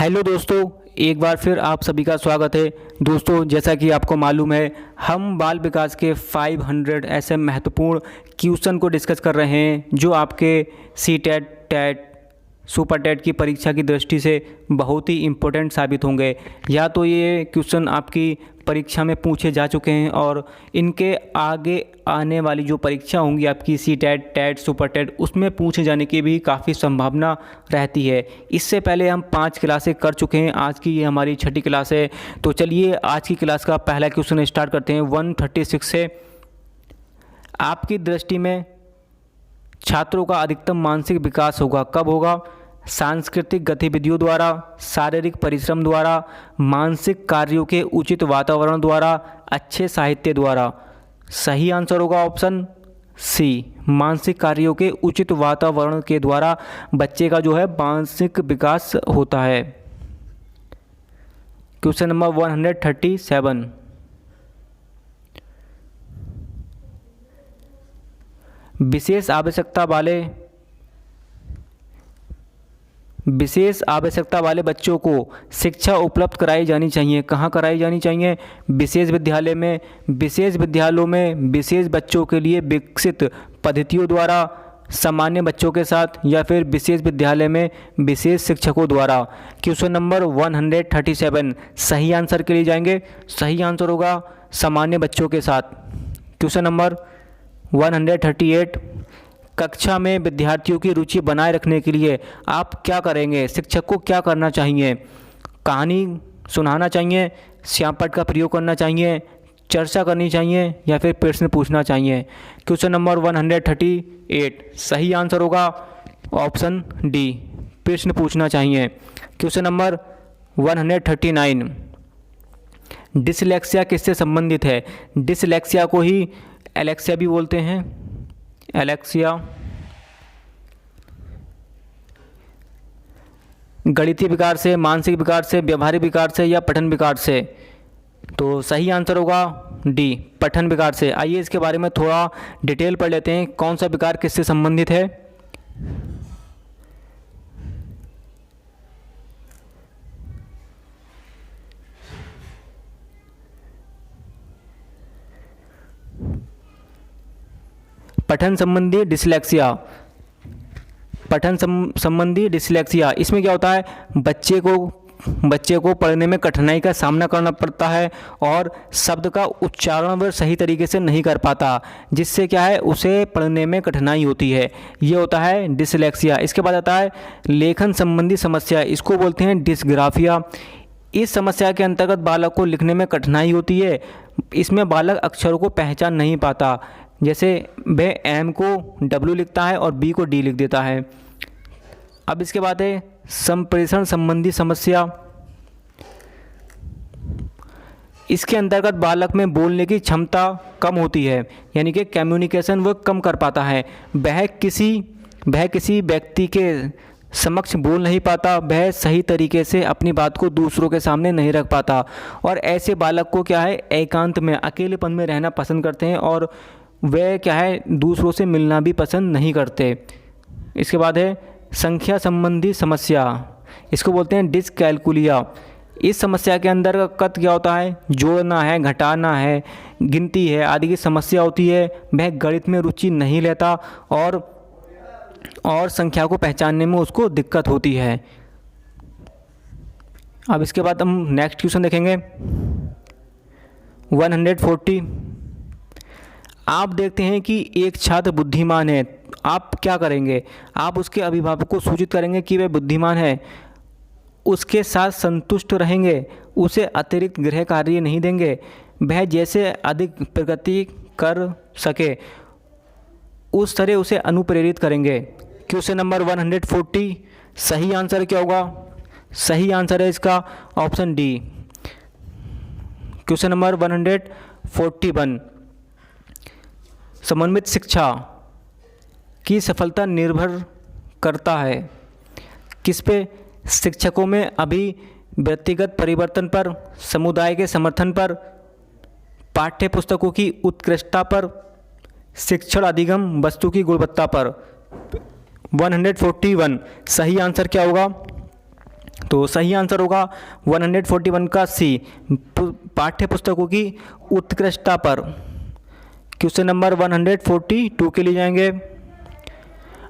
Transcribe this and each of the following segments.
Hello दोस्तों, एक बार फिर आप सभी का स्वागत है। दोस्तों, जैसा कि आपको मालूम है, हम बाल विकास के 500 ऐसे महत्वपूर्ण क्वेश्चन को डिस्कस कर रहे हैं जो आपके C TET, TET, super TET की परीक्षा की दृष्टि से बहुत ही इम्पोर्टेंट साबित होंगे। या तो ये क्वेश्चन आपकी परीक्षा में पूछे जा चुके हैं और इनके आगे आने वाली जो परीक्षा होंगी आपकी C TET, TET, super TET, उसमें पूछे जाने की भी काफ़ी संभावना रहती है। इससे पहले हम 5 क्लासें कर चुके हैं, आज की ये हमारी 6ठी क्लास है। तो चलिए आज की क्लास का पहला क्वेश्चन स्टार्ट करते हैं 136 से। आपकी दृष्टि में छात्रों का अधिकतम मानसिक विकास होगा कब होगा? सांस्कृतिक गतिविधियों द्वारा, शारीरिक परिश्रम द्वारा, मानसिक कार्यों के उचित वातावरण द्वारा, अच्छे साहित्य द्वारा। सही आंसर होगा ऑप्शन सी, मानसिक कार्यों के उचित वातावरण के द्वारा बच्चे का जो है मानसिक विकास होता है। Question number 137। विशेष आवश्यकता वाले बच्चों को शिक्षा उपलब्ध कराई जानी चाहिए। कहाँ कराई जानी चाहिए? विशेष विद्यालय में, विशेष विद्यालयों में, विशेष बच्चों के लिए विकसित पद्धतियों द्वारा, सामान्य बच्चों के साथ, या फिर विशेष विद्यालय में विशेष शिक्षकों द्वारा। क्वेश्चन नंबर 137 सही आंसर के लिए जाएंगे। सही आंसर होगा सामान्य बच्चों के साथ। Question number 138। कक्षा में विद्यार्थियों की रुचि बनाए रखने के लिए आप क्या करेंगे? शिक्षक को क्या करना चाहिए? कहानी सुनाना चाहिए, श्यामपट्ट का प्रयोग करना चाहिए, चर्चा करनी चाहिए, या फिर प्रश्न पूछना चाहिए। क्वेश्चन नंबर 138 सही आंसर होगा ऑप्शन डी, प्रश्न पूछना चाहिए। Question number 139। डिसलेक्सिया किससे संबंधित है? डिसलेक्सिया को ही एलेक्सिया भी बोलते हैं। एलेक्सिया गणितीय विकार से, मानसिक विकार से, व्यवहारिक विकार से, या पठन विकार से? तो सही आंसर होगा डी, पठन विकार से। आइए इसके बारे में थोड़ा डिटेल पढ़ लेते हैं, कौन सा विकार किससे संबंधित है। पठन संबंधी डिसलेक्सिया, पठन संबंधी डिसलेक्सिया, इसमें क्या होता है? बच्चे को पढ़ने में कठिनाई का सामना करना पड़ता है और शब्द का उच्चारण वह सही तरीके से नहीं कर पाता, जिससे क्या है उसे पढ़ने में कठिनाई होती है। ये होता है डिसलेक्सिया। इसके बाद आता है लेखन संबंधी समस्या, इसको बोलते हैं डिस्ग्राफिया। इस समस्या के अंतर्गत बालक को लिखने में कठिनाई होती है। इसमें बालक अक्षरों को पहचान नहीं पाता, जैसे वह एम को डब्ल्यू लिखता है और बी को डी लिख देता है। अब इसके बाद है संप्रेषण संबंधी समस्या। इसके अंतर्गत बालक में बोलने की क्षमता कम होती है, यानी कि कम्युनिकेशन वह कम कर पाता है। वह किसी व्यक्ति के समक्ष बोल नहीं पाता, वह सही तरीके से अपनी बात को दूसरों के सामने नहीं रख पाता। और ऐसे बालक को क्या है एकांत में, अकेलेपन में रहना पसंद करते हैं और वे क्या है दूसरों से मिलना भी पसंद नहीं करते। इसके बाद है संख्या संबंधी समस्या, इसको बोलते हैं डिसकैलकुलिया। इस समस्या के अंतर्गत क्या होता है? जोड़ना है, घटाना है, गिनती है आदि की समस्या होती है। वह गणित में रुचि नहीं लेता और संख्या को पहचानने में उसको दिक्कत होती है। अब इसके बाद हम नेक्स्ट क्वेश्चन देखेंगे 140। आप देखते हैं कि एक छात्र बुद्धिमान है, आप क्या करेंगे? आप उसके अभिभावक को सूचित करेंगे कि वह बुद्धिमान है, उसके साथ संतुष्ट रहेंगे, उसे अतिरिक्त गृह कार्य नहीं देंगे, वह जैसे अधिक प्रगति कर सके उस तरह उसे अनुप्रेरित करेंगे। क्वेश्चन नंबर 140 सही आंसर क्या होगा? सही आंसर है इसका ऑप्शन डी। Question number 141। समन्वित शिक्षा की सफलता निर्भर करता है किस पे? शिक्षकों में अभी व्यक्तिगत परिवर्तन पर, समुदाय के समर्थन पर, पाठ्य पुस्तकों की उत्कृष्टता पर, शिक्षण अधिगम वस्तु की गुणवत्ता पर। 141 सही आंसर क्या होगा? तो सही आंसर होगा 141 का सी, पाठ्य पुस्तकों की उत्कृष्टता पर। क्वेश्चन नंबर 142 के लिए जाएंगे।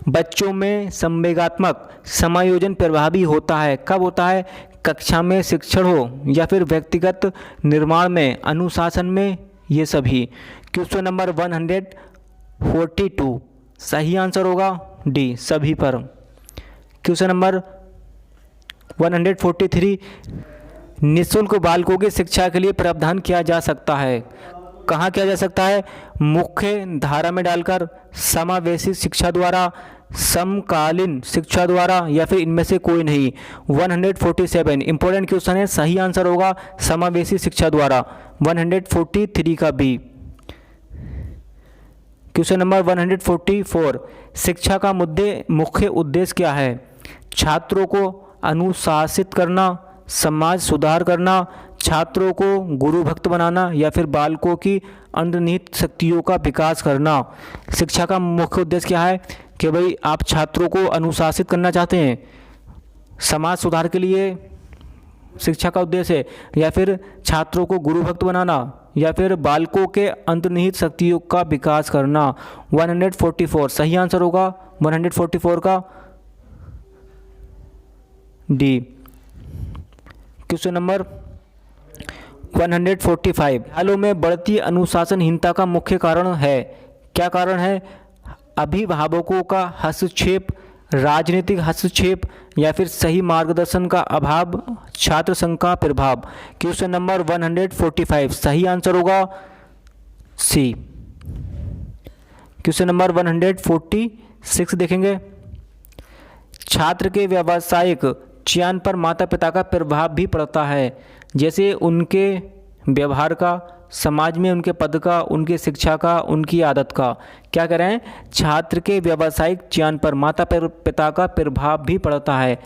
बच्चों में संवेगात्मक समायोजन प्रभावी होता है, कब होता है? कक्षा में शिक्षण हो या फिर व्यक्तिगत निर्माण में, अनुशासन में, ये सभी। क्वेश्चन नंबर 142 सही आंसर होगा डी, सभी पर। क्वेश्चन नंबर 143 निःशुल्क बालकों की शिक्षा के लिए प्रावधान किया जा सकता है, कहाँ किया जा सकता है? मुख्य धारा में डालकर, समावेशी शिक्षा द्वारा, समकालीन शिक्षा द्वारा, या फिर इनमें से कोई नहीं। 147 इंपॉर्टेंट क्वेश्चन है, सही आंसर होगा समावेशी शिक्षा द्वारा, 143 का बी। क्वेश्चन नंबर 144 शिक्षा का मुख्य उद्देश्य क्या है? छात्रों को अनुशासित करना, समाज सुधार करना, छात्रों को गुरु भक्त बनाना, या फिर बालकों की अंतर्निहित शक्तियों का विकास करना। शिक्षा का मुख्य उद्देश्य क्या है? कि भाई आप छात्रों को अनुशासित करना चाहते हैं, समाज सुधार के लिए शिक्षा का उद्देश्य है, या फिर छात्रों को गुरु भक्त बनाना, या फिर बालकों के अंतर्निहित शक्तियों का विकास करना। 144 सही आंसर होगा 144 का डी। क्वेश्चन नंबर 145 विद्यालयों में बढ़ती अनुशासनहीनता का मुख्य कारण है, क्या कारण है? अभिभावकों का हस्तक्षेप, राजनीतिक हस्तक्षेप, या फिर सही मार्गदर्शन का अभाव, छात्र संघ का प्रभाव। क्वेश्चन नंबर 145 सही आंसर होगा सी। क्वेश्चन नंबर 146 देखेंगे। छात्र के व्यावसायिक चयन पर माता पिता का प्रभाव भी पड़ता है, जैसे उनके व्यवहार का, समाज में उनके पद का, उनकी शिक्षा का, उनकी आदत का। क्या कह रहे हैं? छात्र के व्यावसायिक चयन पर माता पिता का प्रभाव भी पड़ता है।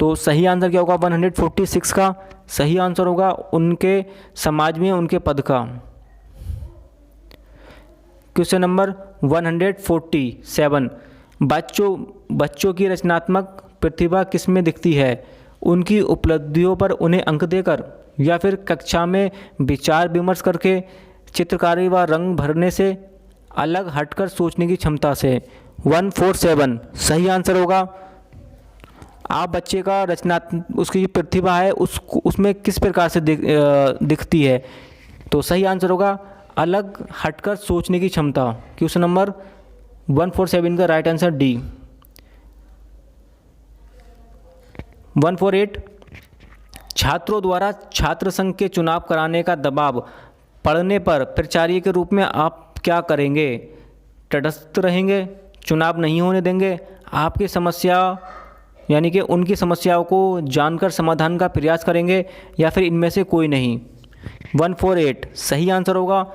तो सही आंसर क्या होगा 146 का? सही आंसर होगा उनके समाज में उनके पद का। क्वेश्चन नंबर 147 बच्चों की रचनात्मक प्रतिभा किस में दिखती है? उनकी उपलब्धियों पर उन्हें अंक देकर, या फिर कक्षा में विचार विमर्श करके, चित्रकारी व रंग भरने से, अलग हटकर सोचने की क्षमता से। 147 सही आंसर होगा। आप बच्चे का रचनात्मक उसकी प्रतिभा है उसमें किस प्रकार से दिखती है? तो सही आंसर होगा अलग हटकर सोचने की क्षमता। क्वेश्चन नंबर 147 का राइट आंसर डी। 148 छात्रों द्वारा छात्र संघ के चुनाव कराने का दबाव पड़ने पर प्राचार्य के रूप में आप क्या करेंगे? तटस्थ रहेंगे, चुनाव नहीं होने देंगे, आपकी समस्या यानी कि उनकी समस्याओं को जानकर समाधान का प्रयास करेंगे, या फिर इनमें से कोई नहीं। 148 सही आंसर होगा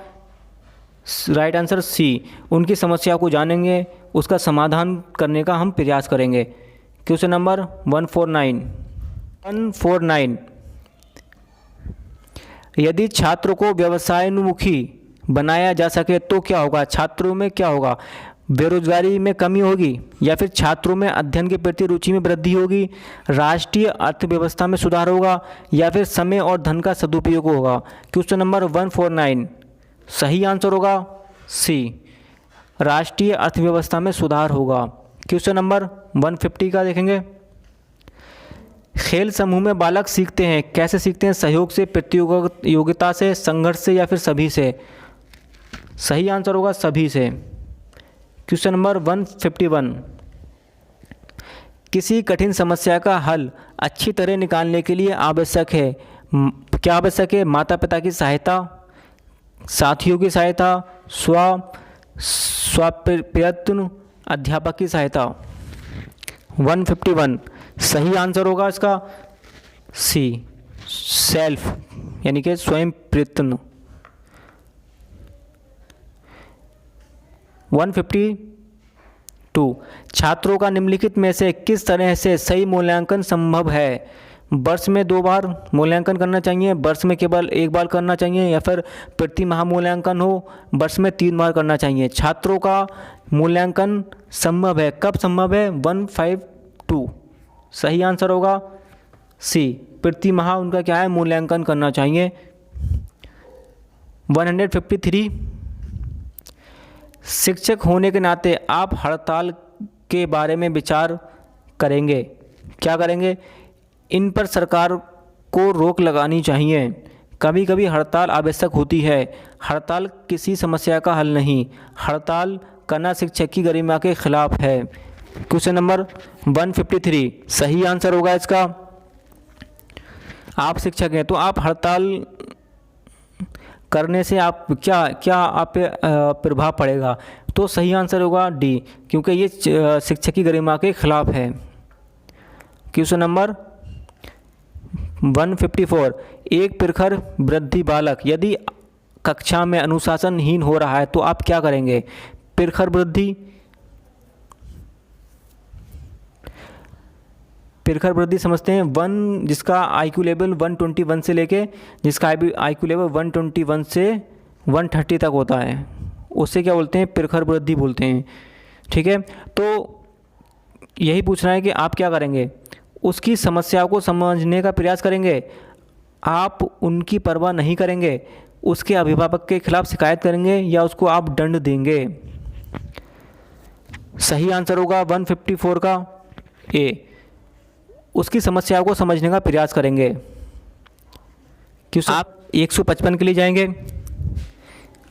राइट आंसर सी। उनकी समस्या को जानेंगे, उसका समाधान करने का हम प्रयास करेंगे। क्वेश्चन नंबर 149 यदि छात्र को व्यवसायोन्मुखी बनाया जा सके तो क्या होगा? छात्रों में क्या होगा? बेरोजगारी में कमी होगी, या फिर छात्रों में अध्ययन के प्रति रुचि में वृद्धि होगी, राष्ट्रीय अर्थव्यवस्था में सुधार होगा, या फिर समय और धन का सदुपयोग होगा। क्वेश्चन नंबर 149 सही आंसर होगा सी, राष्ट्रीय अर्थव्यवस्था में सुधार होगा। क्वेश्चन नंबर 150 का देखेंगे। खेल समूह में बालक सीखते हैं, कैसे सीखते हैं? सहयोग से, प्रतियोगिता से, संघर्ष से, या फिर सभी से। सही आंसर होगा सभी से। क्वेश्चन नंबर 151 किसी कठिन समस्या का हल अच्छी तरह निकालने के लिए आवश्यक है, क्या आवश्यक है? माता पिता की सहायता, साथियों की सहायता, स्वप्रयत्न, अध्यापक की सहायता। 151 सही आंसर होगा इसका सी, सेल्फ यानी कि स्वयं प्रयत्न। 152 छात्रों का निम्नलिखित में से किस तरह से सही मूल्यांकन संभव है? वर्ष में 2 बार मूल्यांकन करना चाहिए, वर्ष में केवल 1 बार करना चाहिए, या फिर प्रति माह मूल्यांकन हो, वर्ष में 3 बार करना चाहिए। छात्रों का मूल्यांकन संभव है, कब संभव है? 152 सही आंसर होगा सी, प्रति माह उनका क्या है, मूल्यांकन करना चाहिए। 153, शिक्षक होने के नाते आप हड़ताल के बारे में विचार करेंगे। क्या करेंगे? इन पर सरकार को रोक लगानी चाहिए। कभी कभी हड़ताल आवश्यक होती है। हड़ताल किसी समस्या का हल नहीं। हड़ताल करना शिक्षक की गरिमा के खिलाफ है। क्वेश्चन नंबर 153 सही आंसर होगा इसका। आप शिक्षक हैं तो आप हड़ताल करने से आप क्या आप पे प्रभाव पड़ेगा? तो सही आंसर होगा डी, क्योंकि ये शिक्षक की गरिमा के खिलाफ है। क्वेश्चन नंबर 154 एक प्रखर वृद्धि बालक यदि कक्षा में अनुशासनहीन हो रहा है तो आप क्या करेंगे? प्रखर वृद्धि समझते हैं, जिसका आईक्यू लेवल 121 से लेके जिसका आईक्यू लेवल 121 से 130 तक होता है, उससे क्या बोलते हैं? प्रखर वृद्धि बोलते हैं। ठीक है, तो यही पूछना है कि आप क्या करेंगे? उसकी समस्या को समझने का प्रयास करेंगे, आप उनकी परवाह नहीं करेंगे, उसके अभिभावक के खिलाफ शिकायत करेंगे या उसको आप दंड देंगे? सही आंसर होगा 154 का ए, उसकी समस्या को समझने का प्रयास करेंगे। क्यों? आप 155 के लिए जाएंगे।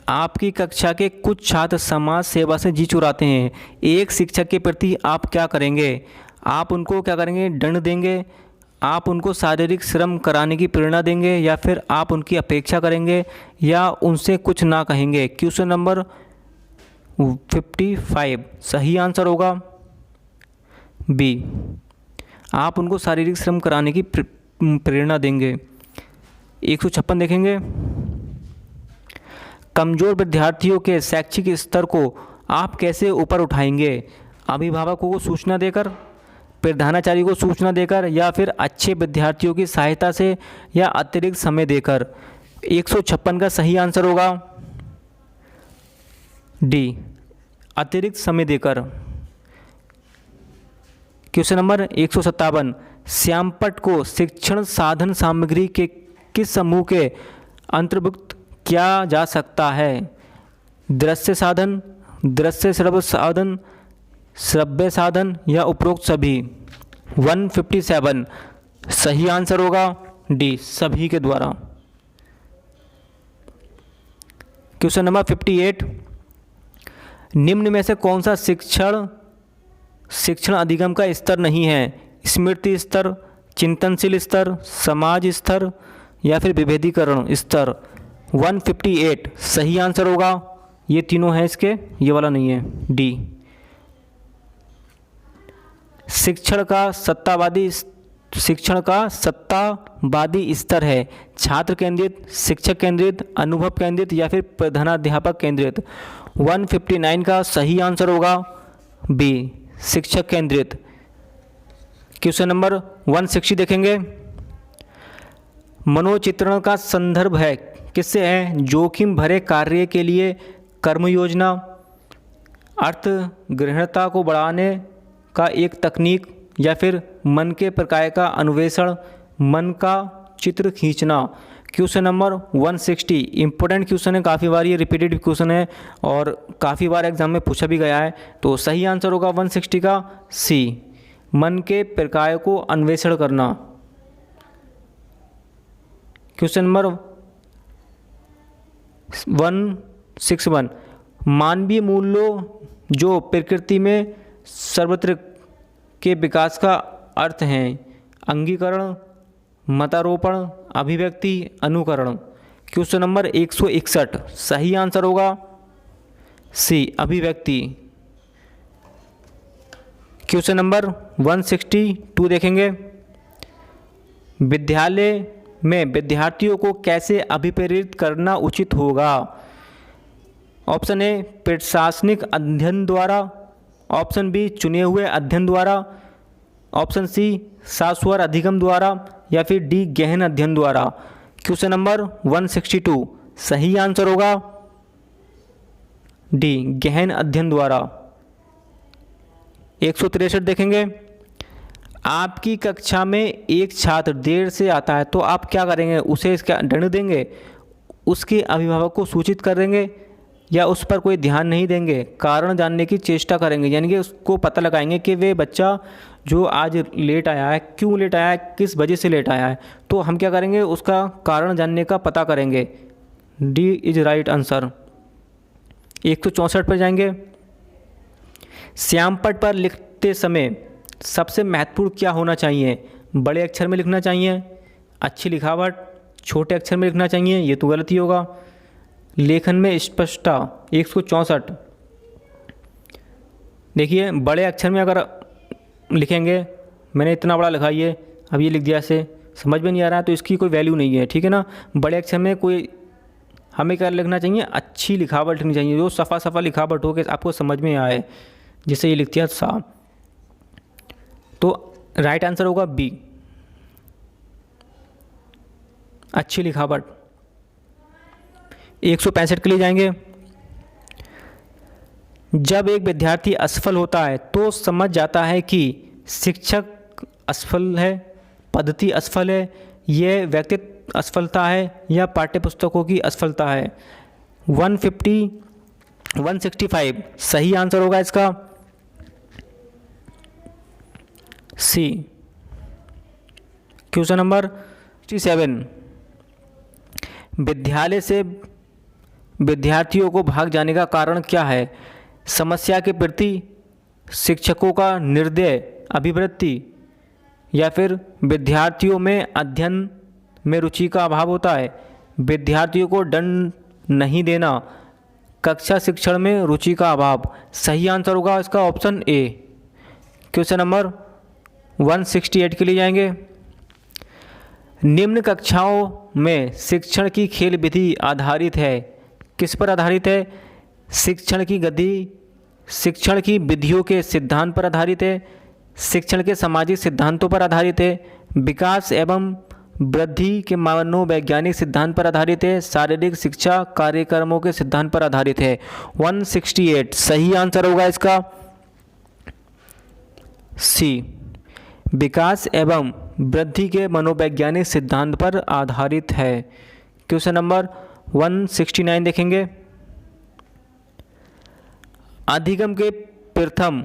आपकी कक्षा के कुछ छात्र समाज सेवा से जी चुराते हैं, एक शिक्षक के प्रति आप क्या करेंगे? आप उनको क्या करेंगे? दंड देंगे, आप उनको शारीरिक श्रम कराने की प्रेरणा देंगे या फिर आप उनकी अपेक्षा करेंगे या उनसे कुछ ना कहेंगे? क्वेश्चन नंबर 55 सही आंसर होगा बी, आप उनको शारीरिक श्रम कराने की प्रेरणा देंगे। 156 देखेंगे। कमज़ोर विद्यार्थियों के शैक्षिक स्तर को आप कैसे ऊपर उठाएंगे? अभिभावकों को सूचना देकर, प्रधानाचार्य को सूचना देकर या फिर अच्छे विद्यार्थियों की सहायता से या अतिरिक्त समय देकर? 156 का सही आंसर होगा डी, अतिरिक्त समय देकर। क्वेश्चन नंबर 157 श्यामपट्ट को शिक्षण साधन सामग्री के किस समूह के अंतर्भुक्त किया जा सकता है? दृश्य साधन, दृश्य श्रव्य साधन, श्रव्य साधन या उपरोक्त सभी? 157 सही आंसर होगा डी, सभी के द्वारा। क्वेश्चन नंबर 58 निम्न में से कौन सा शिक्षण अधिगम का स्तर नहीं है? स्मृति स्तर, चिंतनशील स्तर, समाज स्तर या फिर विभेदीकरण स्तर? 158 सही आंसर होगा। ये तीनों हैं इसके, ये वाला नहीं है, डी। शिक्षण का सत्तावादी स्तर है छात्र केंद्रित, शिक्षक केंद्रित, अनुभव केंद्रित या फिर प्रधानाध्यापक केंद्रित? 159 का सही आंसर होगा बी, शिक्षक केंद्रित। क्वेश्चन नंबर 160 देखेंगे। मनोचित्रण का संदर्भ है किससे है? जोखिम भरे कार्य के लिए कर्म योजना, अर्थ गृहणता को बढ़ाने का एक तकनीक या फिर मन के प्रकाय का अन्वेषण, मन का चित्र खींचना? क्वेश्चन नंबर 160 इंपॉर्टेंट क्वेश्चन है, काफ़ी बार ये रिपीटेड क्वेश्चन है और काफ़ी बार एग्जाम में पूछा भी गया है। तो सही आंसर होगा 160 का सी, मन के प्रकाय को अन्वेषण करना। क्वेश्चन नंबर 161 मानवीय मूल्यों जो प्रकृति में सर्वत्र के विकास का अर्थ हैं, अंगीकरण, मतारोपण, अभिव्यक्ति, अनुकरण? क्वेश्चन नंबर 161 सही आंसर होगा सी, अभिव्यक्ति। क्वेश्चन नंबर 162 देखेंगे। विद्यालय में विद्यार्थियों को कैसे अभिप्रेरित करना उचित होगा? ऑप्शन ए प्रशासनिक अध्ययन द्वारा, ऑप्शन बी चुने हुए अध्ययन द्वारा, ऑप्शन सी शाश्वत अधिगम द्वारा या फिर डी गहन अध्ययन द्वारा? क्वेश्चन नंबर 162 सही आंसर होगा डी, गहन अध्ययन द्वारा। 163 देखेंगे। आपकी कक्षा में एक छात्र देर से आता है तो आप क्या करेंगे, उसे क्या दंड देंगे, उसके अभिभावक को सूचित करेंगे या उस पर कोई ध्यान नहीं देंगे? कारण जानने की चेष्टा करेंगे, यानी कि उसको पता लगाएंगे कि वे बच्चा जो आज लेट आया है, क्यों लेट आया है, किस वजह से लेट आया है। तो हम क्या करेंगे, उसका कारण जानने का पता करेंगे। D is right answer. 164 पर जाएंगे। श्यामपट्ट पर लिखते समय सबसे महत्वपूर्ण क्या होना चाहिए? बड़े अक्षर में लिखना चाहिए, अच्छी लिखावट, छोटे अक्षर में लिखना चाहिए, ये तो गलत ही होगा। लेखन में स्पष्टता 164। देखिए बड़े अक्षर में अगर लिखेंगे, मैंने इतना बड़ा लिखा ये, अब ये लिख दिया, ऐसे समझ में नहीं आ रहा है तो इसकी कोई वैल्यू नहीं है, ठीक है ना। बड़े अक्षर में कोई हमें क्या लिखना चाहिए, अच्छी लिखावट लिखनी चाहिए, जो सफ़ा सफ़ा लिखावट हो के आपको समझ में आए, जिससे ये लिखती है सा। तो राइट आंसर होगा बी, अच्छी लिखावट। 165 के लिए जाएंगे। जब एक विद्यार्थी असफल होता है तो समझ जाता है कि शिक्षक असफल है, पद्धति असफल है, यह व्यक्तित्व असफलता है या पाठ्यपुस्तकों की असफलता है। 165 सही आंसर होगा इसका सी। Question number 67। विद्यालय से विद्यार्थियों को भाग जाने का कारण क्या है? समस्या के प्रति शिक्षकों का निर्दय अभिवृत्ति, या फिर विद्यार्थियों में अध्ययन में रुचि का अभाव होता है, विद्यार्थियों को दंड नहीं देना, कक्षा शिक्षण में रुचि का अभाव। सही आंसर होगा इसका ऑप्शन ए। क्वेश्चन नंबर 168 के लिए जाएंगे। निम्न कक्षाओं में शिक्षण की खेल विधि आधारित है, किस पर आधारित है? शिक्षण की गति, शिक्षण की विधियों के सिद्धांत पर आधारित है, शिक्षण के सामाजिक सिद्धांतों पर आधारित है, विकास एवं वृद्धि के मनोवैज्ञानिक सिद्धांत पर आधारित है, शारीरिक शिक्षा कार्यक्रमों के सिद्धांत पर आधारित है। 168 सही आंसर होगा इसका सी, विकास एवं वृद्धि के मनोवैज्ञानिक सिद्धांत पर आधारित है। क्वेश्चन नंबर 169 देखेंगे। अधिगम के प्रथम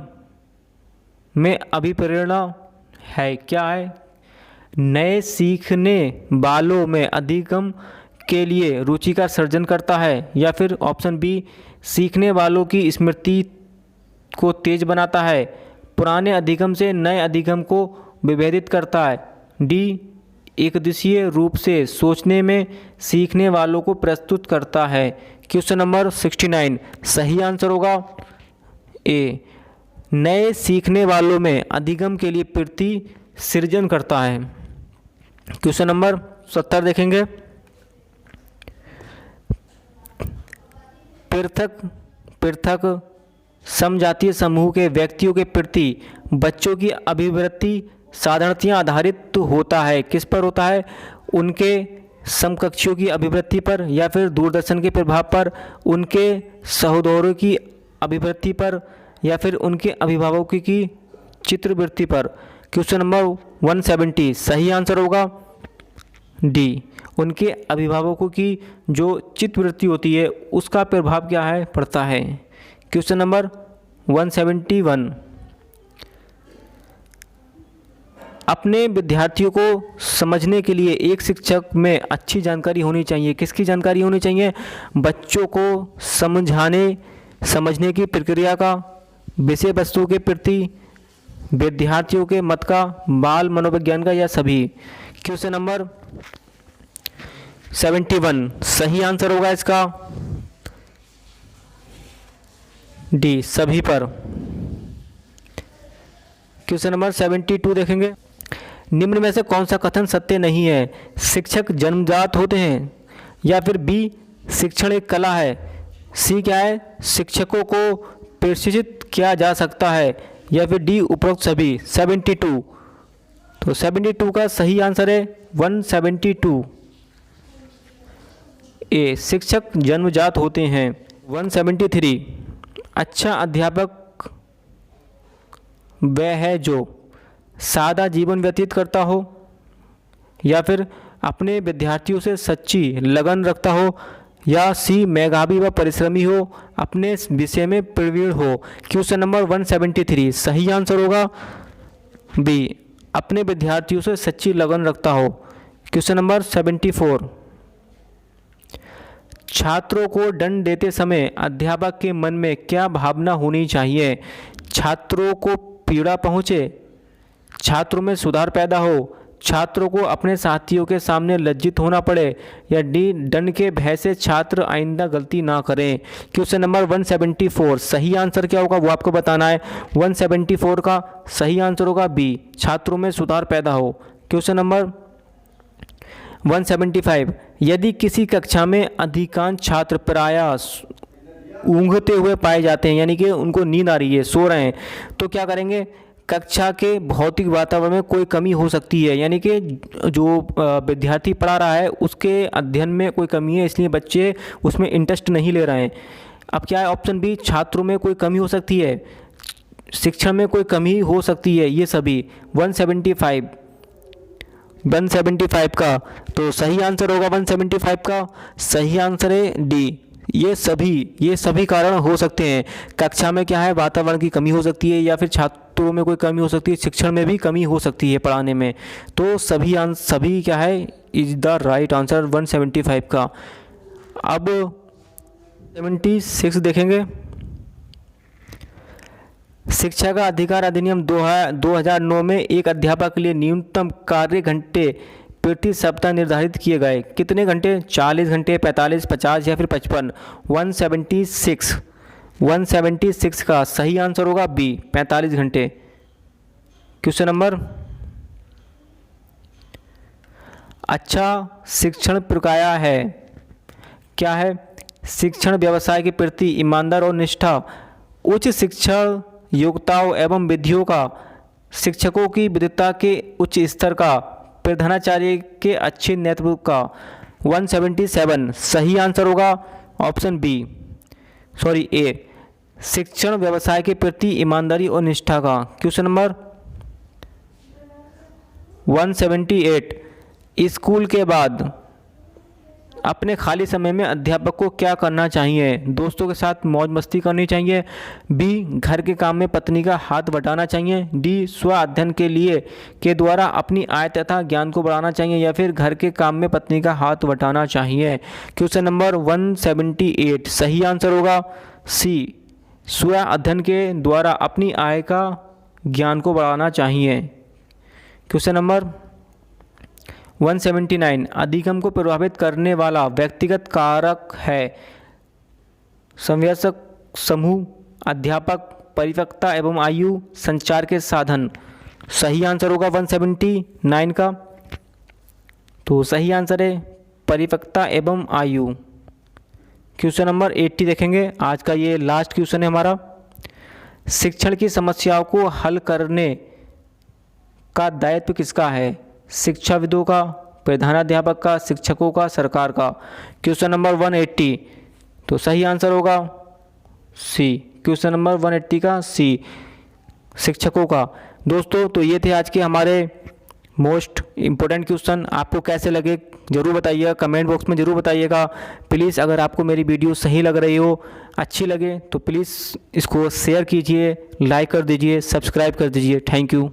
में अभिप्रेरणा है, क्या है? नए सीखने वालों में अधिगम के लिए रुचि का सर्जन करता है, या फिर ऑप्शन बी सीखने वालों की स्मृति को तेज बनाता है, पुराने अधिगम से नए अधिगम को विभेदित करता है, डी एकदिशीय रूप से सोचने में सीखने वालों को प्रस्तुत करता है। क्वेश्चन नंबर 69 सही आंसर होगा ए, नए सीखने वालों में अधिगम के लिए प्रति सृजन करता है। क्वेश्चन नंबर 70 देखेंगे। पृथक समजातीय समूह के व्यक्तियों के प्रति बच्चों की अभिवृत्ति साधारणतया आधारित होता है, किस पर होता है? उनके समकक्षियों की अभिवृत्ति पर, या फिर दूरदर्शन के प्रभाव पर, उनके सहोदरों की अभिवृत्ति पर, या फिर उनके अभिभावकों की चित्रवृत्ति पर। क्वेश्चन नंबर 170 सही आंसर होगा डी, उनके अभिभावकों की जो चित्रवृत्ति होती है उसका प्रभाव क्या है, पड़ता है। Question number 171। अपने विद्यार्थियों को समझने के लिए एक शिक्षक में अच्छी जानकारी होनी चाहिए, किसकी जानकारी होनी चाहिए? बच्चों को समझने की प्रक्रिया का, विषय वस्तु के प्रति, विद्यार्थियों के मत का, बाल मनोविज्ञान का, या सभी। क्वेश्चन नंबर 71 सही आंसर होगा इसका डी, सभी पर। क्वेश्चन नंबर 72 देखेंगे। निम्न में से कौन सा कथन सत्य नहीं है? शिक्षक जन्मजात होते हैं, या फिर बी शिक्षण एक कला है, सी क्या है शिक्षकों को प्रशिक्षित किया जा सकता है, या फिर डी उपरोक्त सभी। 72 तो 72 का सही आंसर है 172 ए, शिक्षक जन्मजात होते हैं। 173 अच्छा अध्यापक वह है जो सादा जीवन व्यतीत करता हो, या फिर अपने विद्यार्थियों से सच्ची लगन रखता हो, या सी मेधावी व परिश्रमी हो, अपने विषय में प्रवीण हो। क्वेश्चन नंबर 173 सही आंसर होगा बी, अपने विद्यार्थियों से सच्ची लगन रखता हो। क्वेश्चन नंबर 74 छात्रों को दंड देते समय अध्यापक के मन में क्या भावना होनी चाहिए? छात्रों को पीड़ा पहुँचे, छात्रों में सुधार पैदा हो, छात्रों को अपने साथियों के सामने लज्जित होना पड़े, या डी दंड के भय से छात्र आइंदा गलती ना करें। क्वेश्चन नंबर 174 सही आंसर क्या होगा वो आपको बताना है। 174 का सही आंसर होगा बी, छात्रों में सुधार पैदा हो। क्वेश्चन नंबर 175 यदि किसी कक्षा में अधिकांश छात्र प्रायः ऊँघते हुए पाए जाते हैं, यानी कि उनको नींद आ रही है, सो रहे हैं, तो क्या करेंगे? कक्षा के भौतिक वातावरण में कोई कमी हो सकती है, यानी कि जो विद्यार्थी पढ़ा रहा है उसके अध्ययन में कोई कमी है, इसलिए बच्चे उसमें इंटरेस्ट नहीं ले रहे हैं। अब क्या है? ऑप्शन बी, छात्रों में कोई कमी हो सकती है, शिक्षण में कोई कमी हो सकती है, ये सभी। 175 का तो सही आंसर होगा 175 का सही आंसर है डी, ये सभी कारण हो सकते हैं। कक्षा में क्या है? वातावरण की कमी हो सकती है, या फिर छात्रों में कोई कमी हो सकती है, शिक्षण में भी कमी हो सकती है पढ़ाने में। तो सभी क्या है इज द राइट आंसर 175 का। अब 76 देखेंगे। शिक्षा का अधिकार अधिनियम 2009 में एक अध्यापक के लिए न्यूनतम कार्य घंटे प्रति सप्ताह निर्धारित किए गए। कितने घंटे? 40 घंटे, 45, 50 या फिर 55। 176 का सही आंसर होगा बी, 45 घंटे। क्वेश्चन नंबर अच्छा शिक्षण प्रक्रिया है क्या है? शिक्षण व्यवसाय के प्रति ईमानदार और निष्ठा, उच्च शिक्षण योग्यताओं एवं विधियों का, शिक्षकों की विद्वता के उच्च स्तर का, प्रधानाचार्य के अच्छे नेतृत्व का। 177 सही आंसर होगा ऑप्शन बी, सॉरी ए, शिक्षण व्यवसाय के प्रति ईमानदारी और निष्ठा का। क्वेश्चन नंबर 178 स्कूल के बाद अपने खाली समय में अध्यापक को क्या करना चाहिए? दोस्तों के साथ मौज मस्ती करनी चाहिए, बी घर के काम में पत्नी का हाथ बटाना चाहिए, डी स्व अध्ययन के द्वारा अपनी आय तथा ज्ञान को बढ़ाना चाहिए, या फिर घर के काम में पत्नी का हाथ बटाना चाहिए। क्वेश्चन नंबर 178 सही आंसर होगा सी, स्व अध्ययन के द्वारा अपनी आय का ज्ञान को बढ़ाना चाहिए। क्वेश्चन नंबर 179 अधिगम को प्रभावित करने वाला व्यक्तिगत कारक है? संवयस्क, समूह, अध्यापक, परिपक्वता एवं आयु, संचार के साधन। सही आंसर होगा 179 का, तो सही आंसर है परिपक्वता एवं आयु। क्वेश्चन नंबर 80 देखेंगे, आज का ये लास्ट क्वेश्चन है हमारा। शिक्षण की समस्याओं को हल करने का दायित्व किसका है? शिक्षाविदों का, प्रधानाध्यापक का, शिक्षकों का, सरकार का। क्वेश्चन नंबर 180 तो सही आंसर होगा सी, क्वेश्चन नंबर 180 का सी, शिक्षकों का। दोस्तों तो ये थे आज के हमारे मोस्ट इम्पोर्टेंट क्वेश्चन। आपको कैसे लगे ज़रूर बताइएगा, कमेंट बॉक्स में ज़रूर बताइएगा। प्लीज़ अगर आपको मेरी वीडियो सही लग रही हो, अच्छी लगे तो प्लीज़ इसको शेयर कीजिए, लाइक कर दीजिए, सब्सक्राइब कर दीजिए। Thank you.